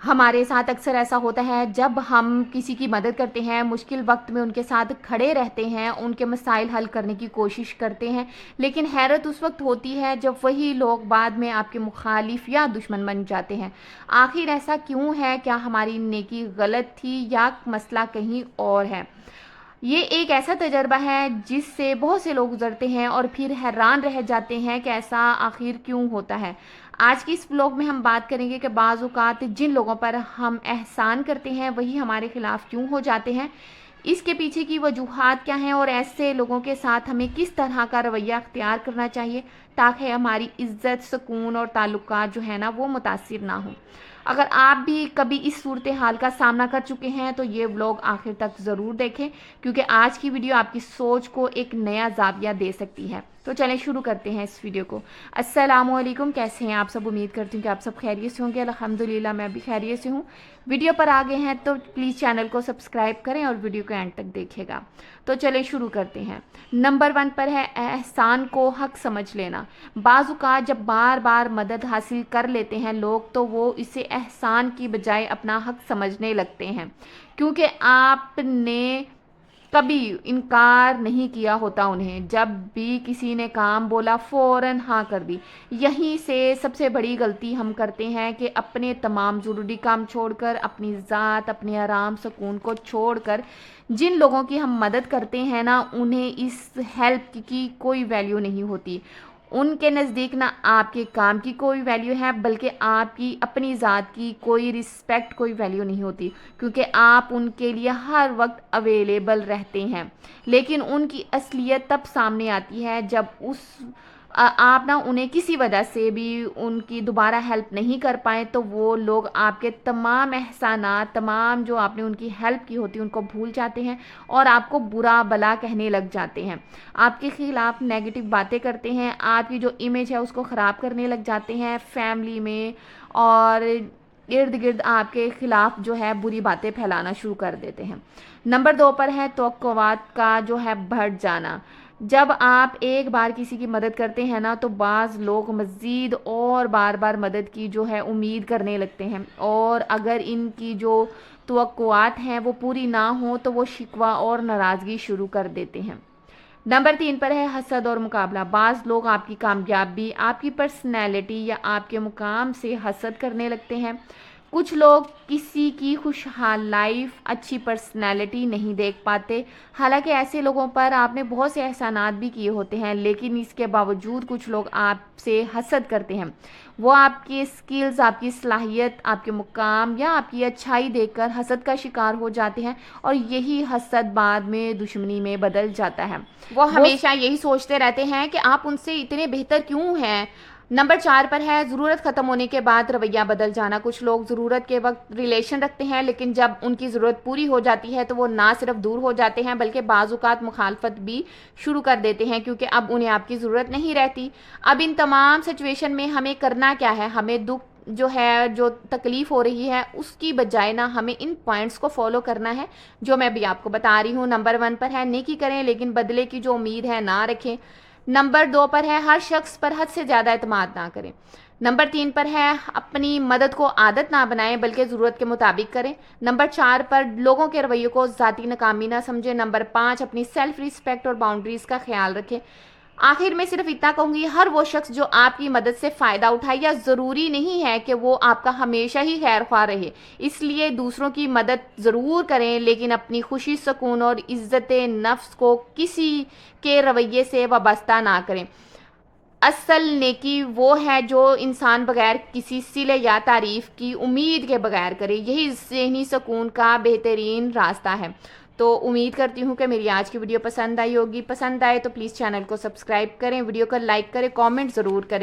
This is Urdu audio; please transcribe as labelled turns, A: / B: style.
A: ہمارے ساتھ اکثر ایسا ہوتا ہے جب ہم کسی کی مدد کرتے ہیں، مشکل وقت میں ان کے ساتھ کھڑے رہتے ہیں، ان کے مسائل حل کرنے کی کوشش کرتے ہیں، لیکن حیرت اس وقت ہوتی ہے جب وہی لوگ بعد میں آپ کے مخالف یا دشمن بن جاتے ہیں۔ آخر ایسا کیوں ہے؟ کیا ہماری نیکی غلط تھی یا مسئلہ کہیں اور ہے؟ یہ ایک ایسا تجربہ ہے جس سے بہت سے لوگ گزرتے ہیں اور پھر حیران رہ جاتے ہیں کہ ایسا آخر کیوں ہوتا ہے۔ آج کی اس ولاگ میں ہم بات کریں گے کہ بعض اوقات جن لوگوں پر ہم احسان کرتے ہیں وہی ہمارے خلاف کیوں ہو جاتے ہیں، اس کے پیچھے کی وجوہات کیا ہیں اور ایسے لوگوں کے ساتھ ہمیں کس طرح کا رویہ اختیار کرنا چاہیے تاکہ ہماری عزت، سکون اور تعلقات جو ہے نا وہ متاثر نہ ہوں۔ اگر آپ بھی کبھی اس صورتحال کا سامنا کر چکے ہیں تو یہ ولاگ آخر تک ضرور دیکھیں، کیونکہ آج کی ویڈیو آپ کی سوچ کو ایک نیا زاویہ دے سکتی ہے۔ تو چلیں شروع کرتے ہیں اس ویڈیو کو۔ السلام علیکم، کیسے ہیں آپ سب؟ امید کرتی ہوں کہ آپ سب خیریت سے ہوں گے۔ الحمدللہ میں بھی خیریت سے ہوں۔ ویڈیو پر آگے ہیں تو پلیز چینل کو سبسکرائب کریں اور ویڈیو کو اینڈ تک دیکھے گا۔ تو چلیں شروع کرتے ہیں۔ نمبر 1 پر ہے احسان کو حق سمجھ لینا۔ بعض اوقات جب بار بار مدد حاصل کر لیتے ہیں لوگ تو وہ اسے احسان کی بجائے اپنا حق سمجھنے لگتے ہیں، کیونکہ آپ نے کبھی انکار نہیں کیا ہوتا انہیں۔ جب بھی کسی نے کام بولا فوراً ہاں کر دی۔ یہیں سے سب سے بڑی غلطی ہم کرتے ہیں کہ اپنے تمام ضروری کام چھوڑ کر، اپنی ذات، اپنے آرام سکون کو چھوڑ کر جن لوگوں کی ہم مدد کرتے ہیں نا انہیں اس ہیلپ کی کوئی ویلیو نہیں ہوتی۔ ان کے نزدیک نہ آپ کے کام کی کوئی ویلیو ہے بلکہ آپ کی اپنی ذات کی کوئی رسپیکٹ، کوئی ویلیو نہیں ہوتی، کیونکہ آپ ان کے لیے ہر وقت اویلیبل رہتے ہیں۔ لیکن ان کی اصلیت تب سامنے آتی ہے جب آپ نہ انہیں کسی وجہ سے بھی ان کی دوبارہ ہیلپ نہیں کر پائیں تو وہ لوگ آپ کے تمام احسانات، تمام جو آپ نے ان کی ہیلپ کی ہوتی ان کو بھول جاتے ہیں اور آپ کو برا بلا کہنے لگ جاتے ہیں، آپ کے خلاف نیگیٹو باتیں کرتے ہیں، آپ کی جو امیج ہے اس کو خراب کرنے لگ جاتے ہیں فیملی میں، اور ارد گرد آپ کے خلاف جو ہے بری باتیں پھیلانا شروع کر دیتے ہیں۔ نمبر 2 پر ہے توقعات کا جو ہے بڑھ جانا۔ جب آپ ایک بار کسی کی مدد کرتے ہیں نا تو بعض لوگ مزید اور بار بار مدد کی جو ہے امید کرنے لگتے ہیں، اور اگر ان کی جو توقعات ہیں وہ پوری نہ ہوں تو وہ شکوہ اور ناراضگی شروع کر دیتے ہیں۔ نمبر 3 پر ہے حسد اور مقابلہ۔ بعض لوگ آپ کی کامیابی، آپ کی پرسنالٹی یا آپ کے مقام سے حسد کرنے لگتے ہیں۔ کچھ لوگ کسی کی خوشحال لائف، اچھی پرسنالٹی نہیں دیکھ پاتے، حالانکہ ایسے لوگوں پر آپ نے بہت سے احسانات بھی کیے ہوتے ہیں، لیکن اس کے باوجود کچھ لوگ آپ سے حسد کرتے ہیں۔ وہ آپ کی سکلز، آپ کی صلاحیت، آپ کے مقام یا آپ کی اچھائی دیکھ کر حسد کا شکار ہو جاتے ہیں، اور یہی حسد بعد میں دشمنی میں بدل جاتا ہے۔ وہ ہمیشہ یہی سوچتے رہتے ہیں کہ آپ ان سے اتنے بہتر کیوں ہیں۔ نمبر 4 پر ہے ضرورت ختم ہونے کے بعد رویہ بدل جانا۔ کچھ لوگ ضرورت کے وقت ریلیشن رکھتے ہیں، لیکن جب ان کی ضرورت پوری ہو جاتی ہے تو وہ نہ صرف دور ہو جاتے ہیں بلکہ بعض اوقات مخالفت بھی شروع کر دیتے ہیں، کیونکہ اب انہیں آپ کی ضرورت نہیں رہتی۔ اب ان تمام سچویشن میں ہمیں کرنا کیا ہے؟ ہمیں دکھ جو ہے، جو تکلیف ہو رہی ہے اس کی بجائے نہ ہمیں ان پوائنٹس کو فالو کرنا ہے جو میں بھی آپ کو بتا رہی ہوں۔ نمبر 1 پر ہے نیکی کریں لیکن بدلے کی جو امید ہے نہ رکھیں۔ نمبر 2 پر ہے ہر شخص پر حد سے زیادہ اعتماد نہ کریں۔ نمبر 3 پر ہے اپنی مدد کو عادت نہ بنائیں بلکہ ضرورت کے مطابق کریں۔ نمبر 4 پر لوگوں کے رویے کو ذاتی ناکامی نہ سمجھیں۔ نمبر 5 اپنی سیلف ریسپیکٹ اور باؤنڈریز کا خیال رکھیں۔ آخر میں صرف اتنا کہوں گی، ہر وہ شخص جو آپ کی مدد سے فائدہ اٹھائے یا ضروری نہیں ہے کہ وہ آپ کا ہمیشہ ہی خیر خواہ رہے، اس لیے دوسروں کی مدد ضرور کریں لیکن اپنی خوشی، سکون اور عزت نفس کو کسی کے رویے سے وابستہ نہ کریں۔ اصل نیکی وہ ہے جو انسان بغیر کسی صلے یا تعریف کی امید کے بغیر کرے، یہی ذہنی سکون کا بہترین راستہ ہے۔ تو امید کرتی ہوں کہ میری آج کی ویڈیو پسند آئی ہوگی۔ پسند آئے تو پلیز چینل کو سبسکرائب کریں، ویڈیو کو لائک کریں، کامنٹ ضرور کریں۔